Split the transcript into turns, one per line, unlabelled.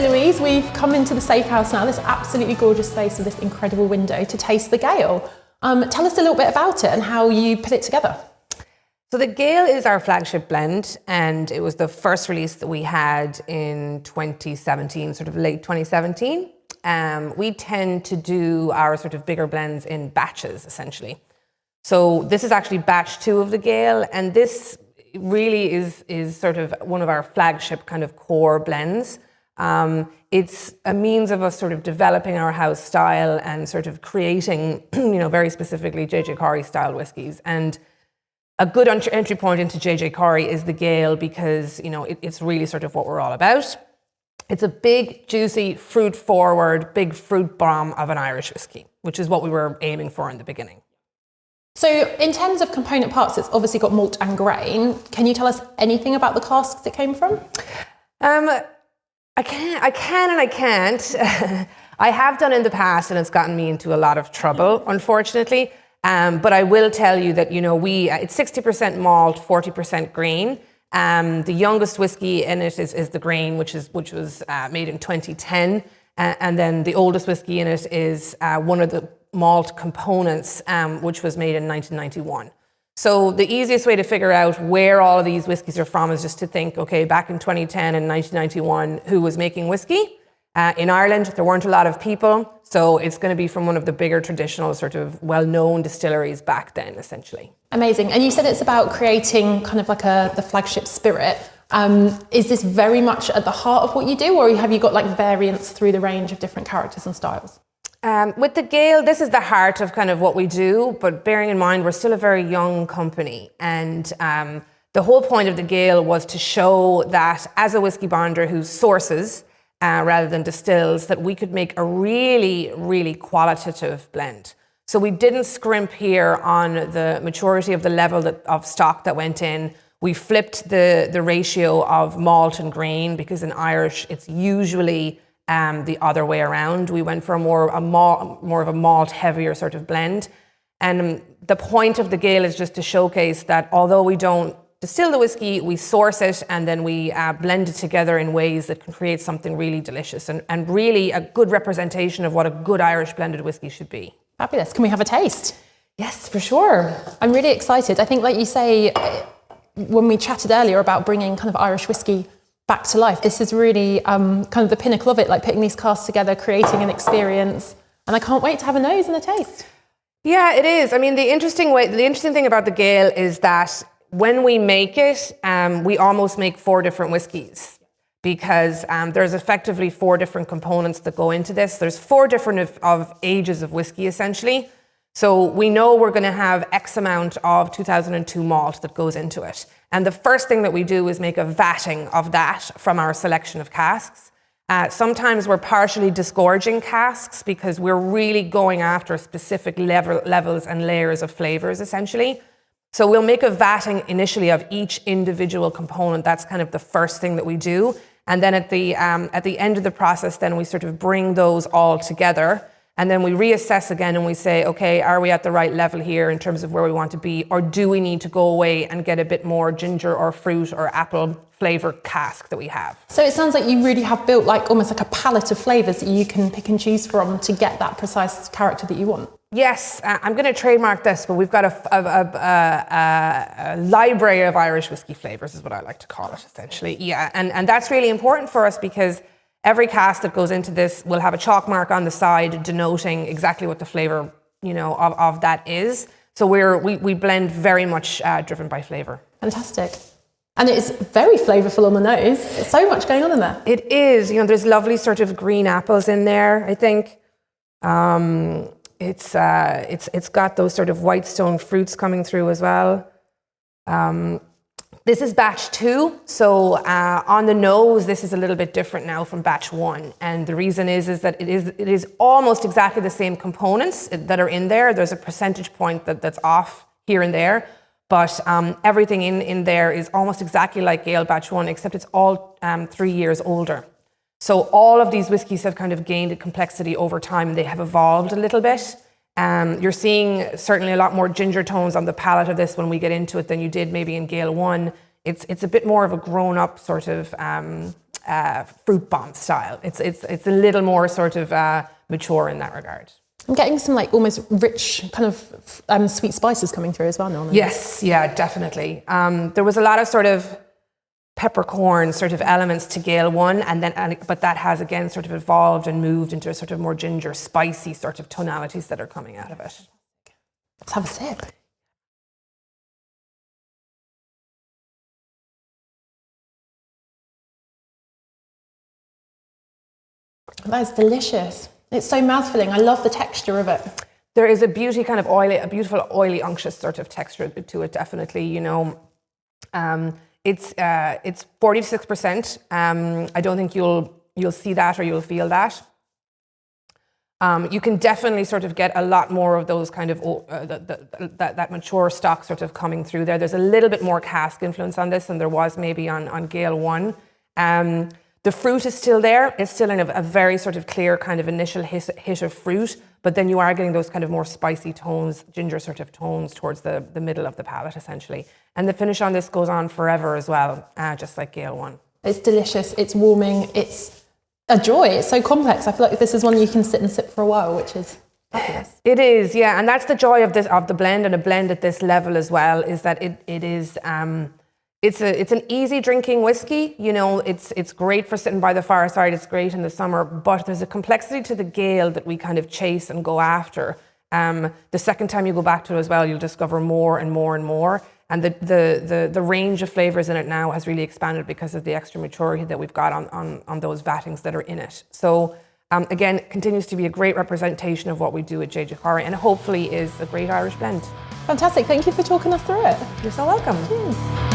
So Louise, we've come into the safe house now, this absolutely gorgeous space with this incredible window to taste the Gael. Tell us a little bit about it and how you put it together.
So the Gael is our flagship blend, and it was the first release that we had in 2017, sort of late 2017. We tend to do our sort of bigger blends in batches, essentially. So this is actually batch 2 of the Gael, and this really is sort of one of our flagship kind of core blends. It's a means of us sort of developing our house style and sort of creating, very specifically JJ Corry style whiskies. And a good entry point into JJ Corry is the Gael because, it's really sort of what we're all about. It's a big, juicy, fruit-forward, big fruit bomb of an Irish whiskey, which is what we were aiming for in the beginning.
So in terms of component parts, it's obviously got malt and grain. Can you tell us anything about the casks it came from?
I can and I can't. I have done in the past, and it's gotten me into a lot of trouble, unfortunately. But I will tell you that, it's 60% malt, 40% grain. The youngest whiskey in it is the grain, which was made in 2010. And then the oldest whiskey in it is one of the malt components, which was made in 1991. So the easiest way to figure out where all of these whiskies are from is just to think, okay, back in 2010 and 1991, who was making whiskey? In Ireland, there weren't a lot of people, so it's going to be from one of the bigger traditional sort of well-known distilleries back then, essentially.
Amazing. And you said it's about creating kind of like the flagship spirit. Is this very much at the heart of what you do, or have you got like variants through the range of different characters and styles?
With the Gael, this is the heart of kind of what we do, but bearing in mind we're still a very young company, and the whole point of the Gael was to show that as a whiskey bonder who sources rather than distills, that we could make a really, really qualitative blend. So we didn't scrimp here on the maturity of the level of stock that went in. We flipped the ratio of malt and grain, because in Irish it's usually the other way around. We went for more of a malt heavier sort of blend. And the point of the Gael is just to showcase that although we don't distill the whiskey, we source it, and then we blend it together in ways that can create something really delicious and really a good representation of what a good Irish blended whiskey should be.
Fabulous. Can we have a taste?
Yes, for sure.
I'm really excited. I think, like you say, when we chatted earlier about bringing kind of Irish whiskey back to life, this is really kind of the pinnacle of it, like putting these casks together, creating an experience. And I can't wait to have a nose and a taste.
Yeah, it is. I mean, the interesting thing about the Gael is that when we make it, we almost make 4 different whiskies, because there's effectively 4 different components that go into this. There's 4 different of ages of whiskey, essentially. So we know we're going to have X amount of 2002 malt that goes into it. And the first thing that we do is make a vatting of that from our selection of casks. Sometimes we're partially disgorging casks because we're really going after specific levels and layers of flavors, essentially. So we'll make a vatting initially of each individual component. That's kind of the first thing that we do. And then at the end of the process, then we sort of bring those all together. And then we reassess again and we say, okay, are we at the right level here in terms of where we want to be? Or do we need to go away and get a bit more ginger or fruit or apple flavor cask that we have? So
it sounds like you really have built like almost like a palette of flavors that you can pick and choose from to get that precise character that you want.
Yes, I'm going to trademark this, but we've got a library of Irish whiskey flavors, is what I like to call it, essentially. Yeah, and that's really important for us because every cask that goes into this will have a chalk mark on the side denoting exactly what the flavor, of that is. So we blend very much driven by flavor. Fantastic.
And it's very flavorful on the nose. There's so much going on in there.
It is. There's lovely sort of green apples in there, I think. It's got those sort of white stone fruits coming through as well. This is batch 2, so on the nose, this is a little bit different now from batch 1. And the reason is that it is almost exactly the same components that are in there. There's a percentage point that's off here and there, but everything in there is almost exactly like Gael batch 1, except it's all 3 years older. So all of these whiskies have kind of gained a complexity over time, and they have evolved a little bit. You're seeing certainly a lot more ginger tones on the palate of this when we get into it than you did maybe in Gael 1. It's a bit more of a grown-up sort of fruit bomb style. It's a little more sort of mature in that regard.
I'm getting some like almost rich kind of sweet spices coming through as well, Norman.
Yes, yeah, definitely. There was a lot of sort of peppercorn sort of elements to Gael 1, but that has again sort of evolved and moved into a sort of more ginger, spicy sort of tonalities that are coming out of it.
Let's have a sip. That is delicious. It's so mouthfilling. I love the texture of it.
There is a beautiful oily, unctuous sort of texture to it, definitely, you know. It's 46%. I don't think you'll see that or you'll feel that. You can definitely sort of get a lot more of those kind of that mature stock sort of coming through there. There's a little bit more cask influence on this than there was maybe on Gael 1. The fruit is still there. It's still in a very sort of clear kind of initial hit of fruit, but then you are getting those kind of more spicy tones, ginger sort of tones towards the middle of the palate, essentially. And the finish on this goes on forever as well, just like Gael 1.
It's delicious. It's warming. It's a joy. It's so complex. I feel like this is one you can sit and sip for a while, which is fabulous.
It is, yeah. And that's the joy of the blend, and a blend at this level as well, is that it is... It's an easy drinking whiskey, you know, it's great for sitting by the fireside, it's great in the summer, but there's a complexity to the Gael that we kind of chase and go after. The second time you go back to it as well, you'll discover more and more and more. And the range of flavours in it now has really expanded because of the extra maturity that we've got on those vattings that are in it. So again, it continues to be a great representation of what we do at J.J. Corry, and hopefully is a great Irish blend.
Fantastic. Thank you for talking us through it.
You're so welcome.
Cheers.